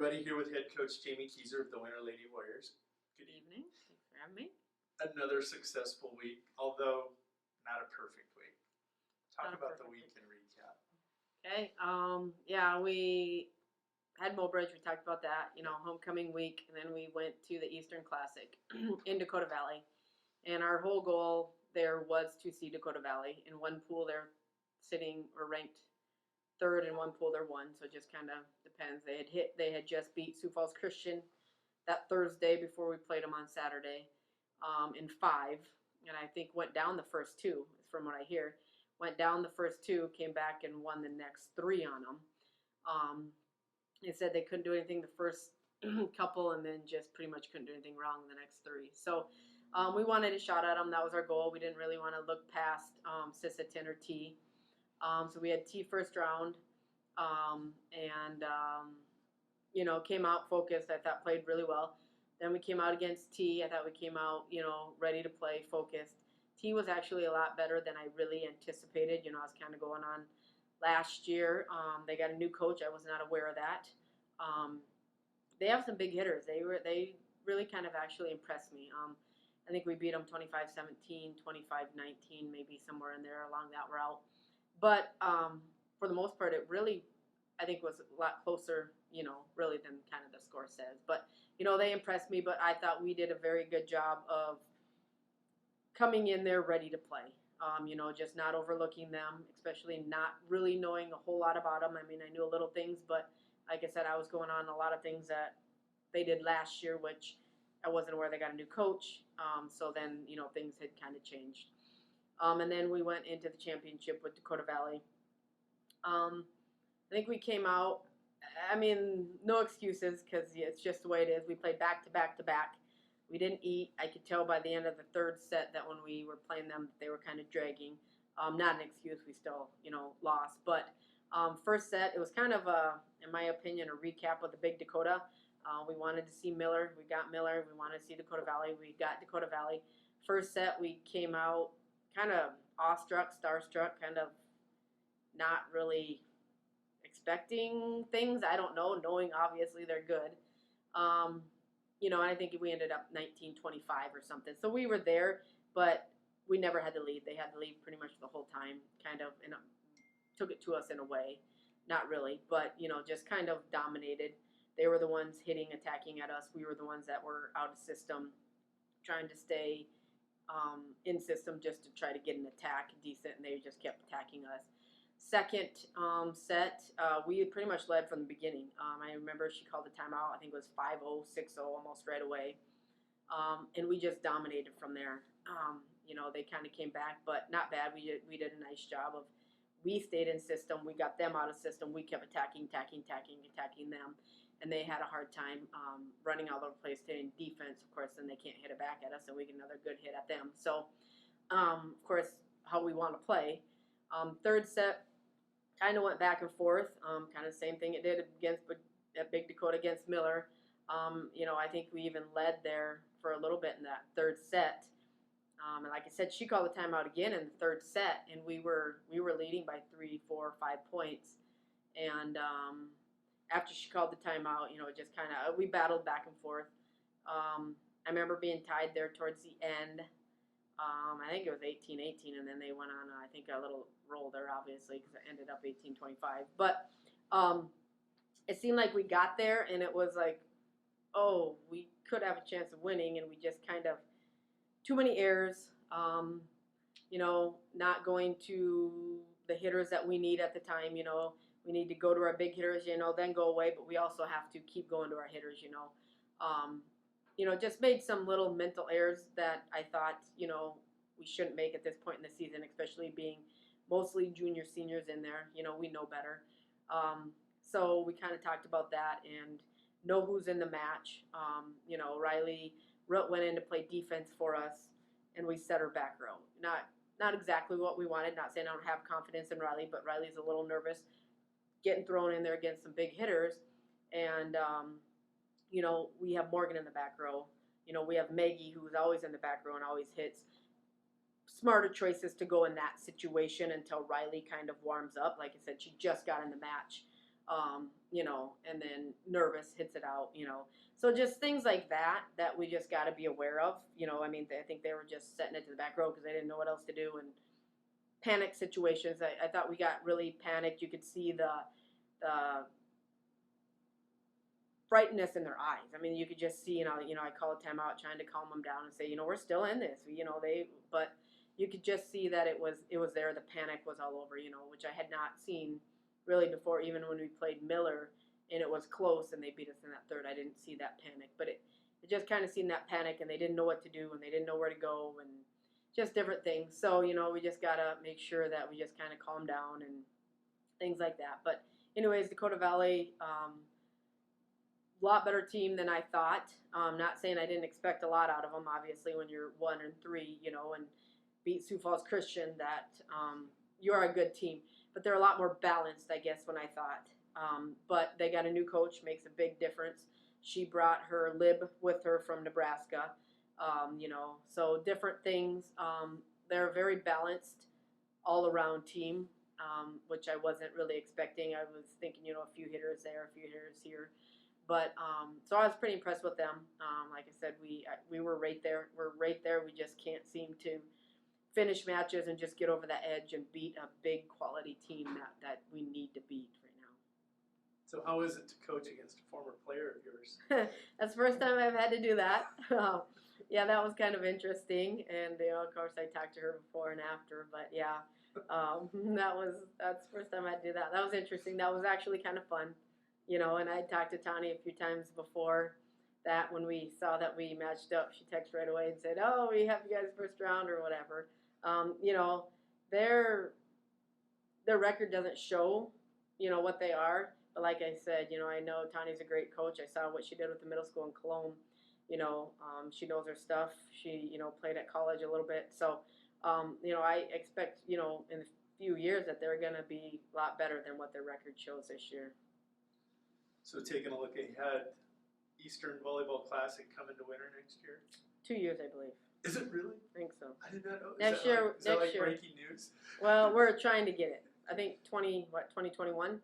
everybody. Here with head coach Jaime Keiser of the Winter Lady Warriors. Good evening. Thanks for having me. Another successful week, although not a perfect week. Talk about the week and recap. Okay. Yeah, we had Mobridge. We talked about that. Homecoming week, and then we went to the Eastern Classic in Dakota Valley, and our whole goal there was to see Dakota Valley. In one pool, they're sitting or ranked third, in one pool they're one, so it just kind of depends. They had just beat Sioux Falls Christian that Thursday before we played them on Saturday in 5, and I think went down the first 2, from what I hear. Went down the first 2, came back and won the next 3 on them. They said they couldn't do anything the first couple, and then just pretty much couldn't do anything wrong in the next 3. So we wanted a shot at them. That was our goal. We didn't really want to look past Sisseton or T. So we had T first round, and came out focused. I thought played really well. Then we came out against T. I thought we came out, ready to play, focused. T was actually a lot better than I really anticipated. I was kind of going on last year. They got a new coach. I was not aware of that. They have some big hitters. They really kind of actually impressed me. I think we beat them 25-17, 25-19, maybe somewhere in there along that route. But for the most part, it really, I think, was a lot closer, really than kind of the score says. But, they impressed me, but I thought we did a very good job of coming in there ready to play. Just not overlooking them, especially not really knowing a whole lot about them. I mean, I knew a little things, but like I said, I was going on a lot of things that they did last year, which I wasn't aware they got a new coach. So then, things had kind of changed. And then we went into the championship with Dakota Valley. I think we came out, no excuses, because it's just the way it is. We played back to back to back. We didn't eat. I could tell by the end of the third set that when we were playing them, they were kind of dragging. Not an excuse. We still, lost. But first set, it was kind of, in my opinion, a recap of the Big Dakota. We wanted to see Miller. We got Miller. We wanted to see Dakota Valley. We got Dakota Valley. First set, we came out kind of awestruck, starstruck, kind of not really expecting things. I don't know, knowing obviously they're good. And I think we ended up 19-25 or something. So we were there, but we never had the lead. They had the lead pretty much the whole time, kind of, and took it to us in a way. Not really, but, just kind of dominated. They were the ones hitting, attacking at us. We were the ones that were out of system, trying to stay in system just to try to get an attack decent, and they just kept attacking us. Second set, we pretty much led from the beginning. I remember she called the timeout. I think it was 5-0, 6-0 almost right away. And we just dominated from there. They kind of came back, but not bad. We did a nice job of, we stayed in system. We got them out of system. We kept attacking them. And they had a hard time running all over the place, hitting defense. Of course, then they can't hit it back at us, and we get another good hit at them. So, of course, how we want to play. Third set, kind of went back and forth. Kind of the same thing it did at Big Dakota against Miller. I think we even led there for a little bit in that third set. And like I said, she called the timeout again in the third set, and we were leading by 3, 4, 5 points. And after she called the timeout, just kind of, we battled back and forth. I remember being tied there towards the end. I think it was 18-18, and then they went on, I think, a little roll there, obviously, because it ended up 18-25. But it seemed like we got there, and it was like, oh, we could have a chance of winning, and we just kind of, too many errors, not going to the hitters that we need at the time. We need to go to our big hitters, then go away, but we also have to keep going to our hitters, just made some little mental errors that I thought, we shouldn't make at this point in the season, especially being mostly junior, seniors in there. We know better. So we kind of talked about that and know who's in the match. Riley went in to play defense for us, and we set her back row. Not exactly what we wanted. Not saying I don't have confidence in Riley, but Riley's a little nervous getting thrown in there against some big hitters. And we have Morgan in the back row. We have Maggie, who's always in the back row and always hits. Smarter choices to go in that situation until Riley kind of warms up. Like I said, she just got in the match. you know, and then nervous hits it out, you know. So just things like that we just got to be aware of, you know. I mean, I think they were just setting it to the back row because they didn't know what else to do, and panic situations. I thought we got really panicked. You could see the brightness in their eyes. I mean, you could just see, you know, I call a timeout trying to calm them down and say, you know, we're still in this, you know, but you could just see that it was there. The panic was all over, you know, which I had not seen really before, even when we played Miller and it was close and they beat us in that third. I didn't see that panic, but it just kind of seen that panic and they didn't know what to do and they didn't know where to go and just different things. So, you know, we just got to make sure that we just kind of calm down and things like that. But anyways, Dakota Valley, lot better team than I thought. Not saying I didn't expect a lot out of them. Obviously, when you're 1-3, you know, and beat Sioux Falls Christian, that you are a good team. But they're a lot more balanced, I guess, when I thought. But they got a new coach, makes a big difference. She brought her lib with her from Nebraska, you know, so different things. They're a very balanced, all-around team, which I wasn't really expecting. I was thinking, you know, a few hitters there, a few hitters here. But so I was pretty impressed with them. Like I said, we were right there. We're right there. We just can't seem to finish matches and just get over that edge and beat a big quality team that we need to beat right now. So how is it to coach against a former player of yours? That's the first time I've had to do that. Yeah, that was kind of interesting. And you know, of course, I talked to her before and after. But yeah, that's the first time I had to do that. That was interesting. That was actually kind of fun. You know, and I talked to Tani a few times before that. When we saw that we matched up, she texted right away and said, "Oh, we have you guys first round or whatever." You know, their record doesn't show, you know, what they are. But like I said, you know, I know Tani's a great coach. I saw what she did with the middle school in Colome. You know, she knows her stuff. She, you know, played at college a little bit. So, you know, I expect, you know, in a few years that they're going to be a lot better than what their record shows this year. So taking a look ahead, Eastern Volleyball Classic coming to winter next year? 2 years, I believe. Is it really? I think so. I did not know. Next year. Is that like breaking news? Well, we're trying to get it. I think 2021.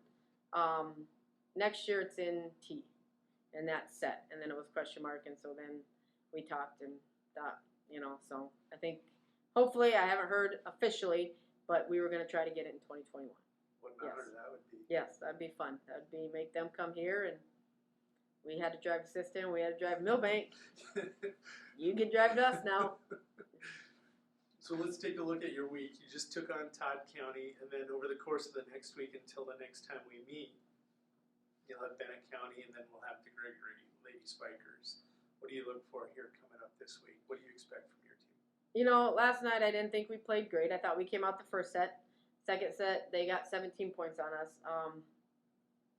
Next year it's in T, and that's set. And then it was question mark, and so then we talked and thought, you know. So I think hopefully, I haven't heard officially, but we were going to try to get it in 2021. What an honor that would be. Yes, that'd be fun. That'd be make them come here, and we had to drive to Siston. We had to drive Millbank. You can drive to us now. So let's take a look at your week. You just took on Todd County, and then over the course of the next week until the next time we meet, you'll have Bennett County, and then we'll have the Gregory Lady Spikers. What do you look for here coming up this week? What do you expect from your team? You know, last night I didn't think we played great. I thought we came out the first set. Second set, they got 17 points on us.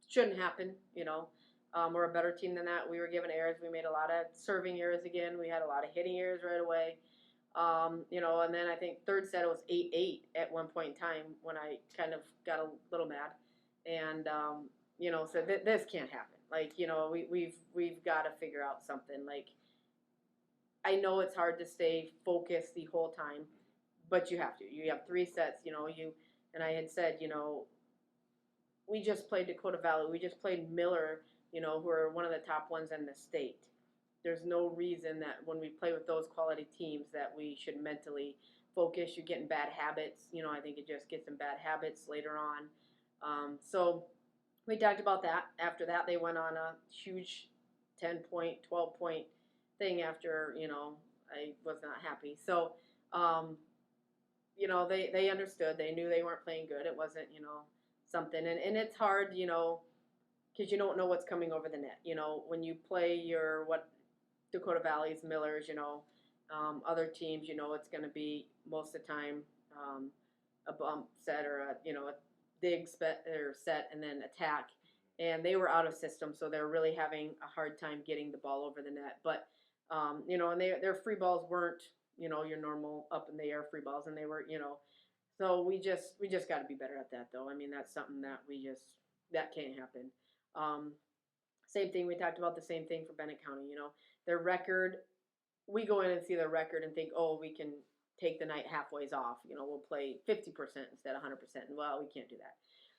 Shouldn't happen, you know. We're a better team than that. We were given errors. We made a lot of serving errors again. We had a lot of hitting errors right away. You know, and then I think third set it was 8-8 at one point in time when I kind of got a little mad. And, you know, so this can't happen. Like, you know, we've got to figure out something. Like, I know it's hard to stay focused the whole time, but you have to. You have 3 sets, you know, and I had said, you know, we just played Dakota Valley. We just played Miller, you know, who are one of the top ones in the state. There's no reason that when we play with those quality teams that we should mentally focus. You get in bad habits. You know, I think it just gets in bad habits later on. So we talked about that. After that, they went on a huge 10-point, 12-point thing after, you know, I was not happy. So, you know, they understood. They knew they weren't playing good. It wasn't, you know, something. And it's hard, you know, because you don't know what's coming over the net. You know, when you play what Dakota Valley's, Millers, you know, other teams, you know, it's going to be most of the time a bump set or a dig set and then attack. And they were out of system, so they're really having a hard time getting the ball over the net. But you know, and their free balls weren't, you know, your normal up in the air free balls, and they were, you know, so we just got to be better at that, though. I mean, that's something that that can't happen. Same thing, we talked about the same thing for Bennett County, you know, their record, we go in and see their record and think, oh, we can take the night halfways off, you know, we'll play 50% instead of 100%, and well, we can't do that.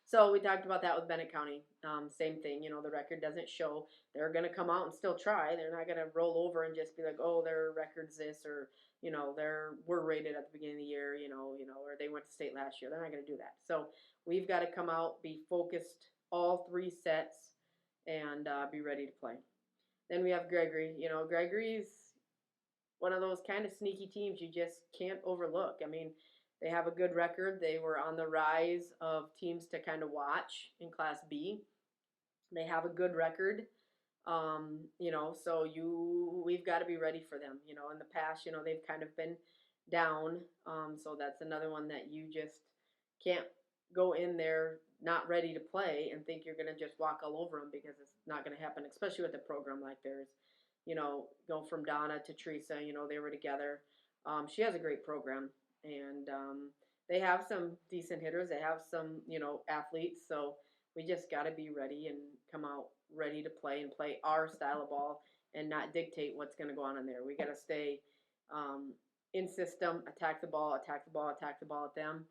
So we talked about that with Bennett County. Same thing, you know, the record doesn't show. They're going to come out and still try. They're not going to roll over and just be like, oh, their record's this, or you know, we're rated at the beginning of the year, or they went to state last year. They're not going to do that. So we've got to come out, be focused all 3 sets, and be ready to play. Then we have Gregory. You know, Gregory's one of those kind of sneaky teams you just can't overlook. I mean, they have a good record. They were on the rise of teams to kind of watch in Class B. They have a good record. So we've got to be ready for them. You know, in the past, you know, they've kind of been down. So that's another one that you just can't go in there not ready to play and think you're going to just walk all over them, because it's not going to happen, especially with a program like theirs. You know, go from Donna to Teresa, you know, they were together. She has a great program, and they have some decent hitters. They have some, you know, athletes. So we just got to be ready and come out ready to play and play our style of ball and not dictate what's going to go on in there. We got to stay in system, attack the ball at them.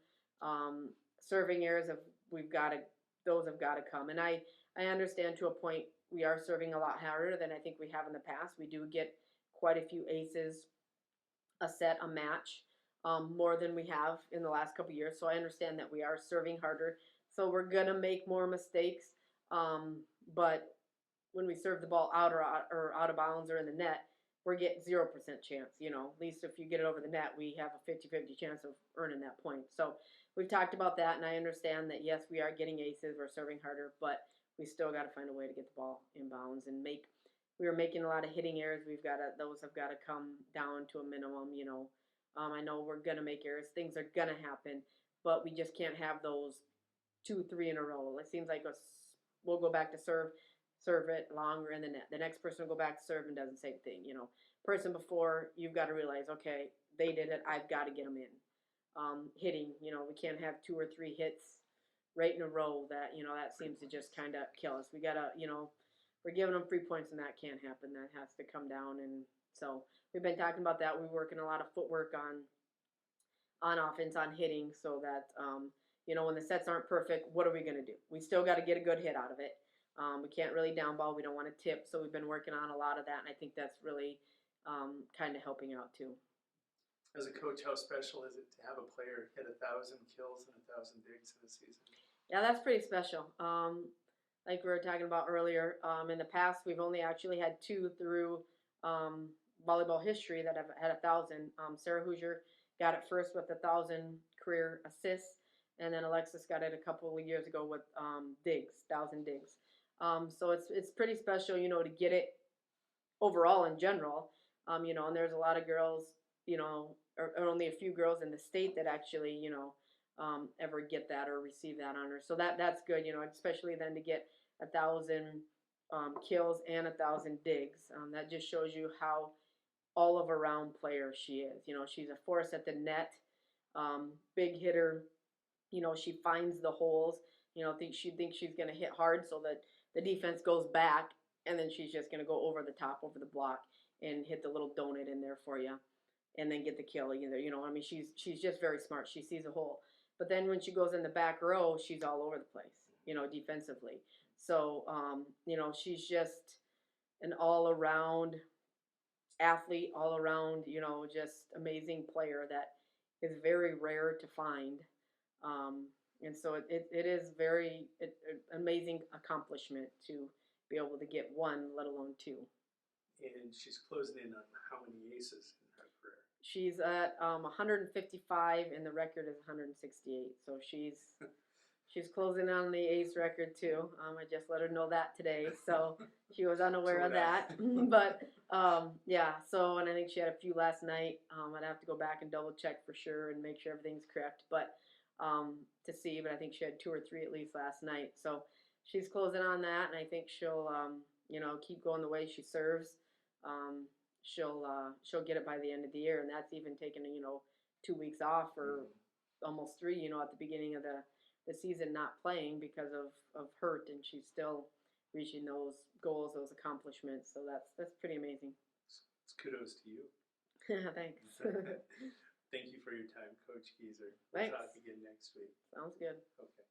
Serving errors those have got to come. And I understand to a point we are serving a lot harder than I think we have in the past. We do get quite a few aces a set, a match, more than we have in the last couple of years. So I understand that we are serving harder. So we're going to make more mistakes. But when we serve the ball out out of bounds or in the net, we're getting 0% chance. You know, at least if you get it over the net, we have a 50-50 chance of earning that point. So we've talked about that, and I understand that, yes, we are getting aces, we're serving harder, but we still got to find a way to get the ball in bounds and we were making a lot of hitting errors. Those have got to come down to a minimum, you know. I know we're going to make errors. Things are going to happen, but we just can't have those 2-3 in a row. It seems like we'll go back to serve it longer in the net. The next person will go back to serve and does the same thing, you know. Person before, you've got to realize, okay, they did it. I've got to get them in. Hitting, you know, we can't have 2 or 3 hits right in a row. That, you know, that seems to just kind of kill us. We got to, you know, we're giving them free points, and that can't happen. That has to come down. And so we've been talking about that. We're working a lot of footwork on offense, on hitting, so that, you know, when the sets aren't perfect, what are we going to do? We still got to get a good hit out of it. We can't really down ball. We don't want to tip. So we've been working on a lot of that, and I think that's really kind of helping out too. As a coach, how special is it to have a player hit 1,000 kills and 1,000 digs in a season? Yeah, that's pretty special. Like we were talking about earlier, in the past, we've only actually had 2 through volleyball history that have had 1,000. Sarah Hoosier got it first with 1,000 career assists, and then Alexis got it a couple of years ago with 1,000 digs. So it's pretty special, you know, to get it overall in general. You know, and there's a lot of girls, you know, or only a few girls in the state that actually, you know, ever get that or receive that honor. So that's good, you know, especially then to get 1,000 kills and 1,000 digs. That just shows you how all of around player she is. You know, she's a force at the net, big hitter. You know, she finds the holes. You know, she thinks she's going to hit hard so that the defense goes back, and then she's just going to go over the top, over the block, and hit the little donut in there for you, and then get the kill either. You know, I mean, she's just very smart. She sees a hole. But then when she goes in the back row, she's all over the place, you know, defensively. So, you know, she's just an all-around athlete, all-around, you know, just amazing player that is very rare to find. And so it is very amazing accomplishment to be able to get 1, let alone 2. And she's closing in on how many aces in her career? She's at 155, and the record is 168. So she's closing on the ace record too. I just let her know that today, so she was unaware of that. But yeah. So, and I think she had a few last night. I'd have to go back and double check for sure and make sure everything's correct. But to see, but I think she had 2 or 3 at least last night. So she's closing on that, and I think she'll you know, keep going the way she serves. She'll get it by the end of the year, and that's even taking, you know, 2 weeks off or almost 3, you know, at the beginning of the season not playing because of hurt, and she's still reaching those goals, those accomplishments. So that's pretty amazing. It's kudos to you. Thanks. Thank you for your time, Coach Keiser. Thanks. We'll talk again next week. Sounds good. Okay.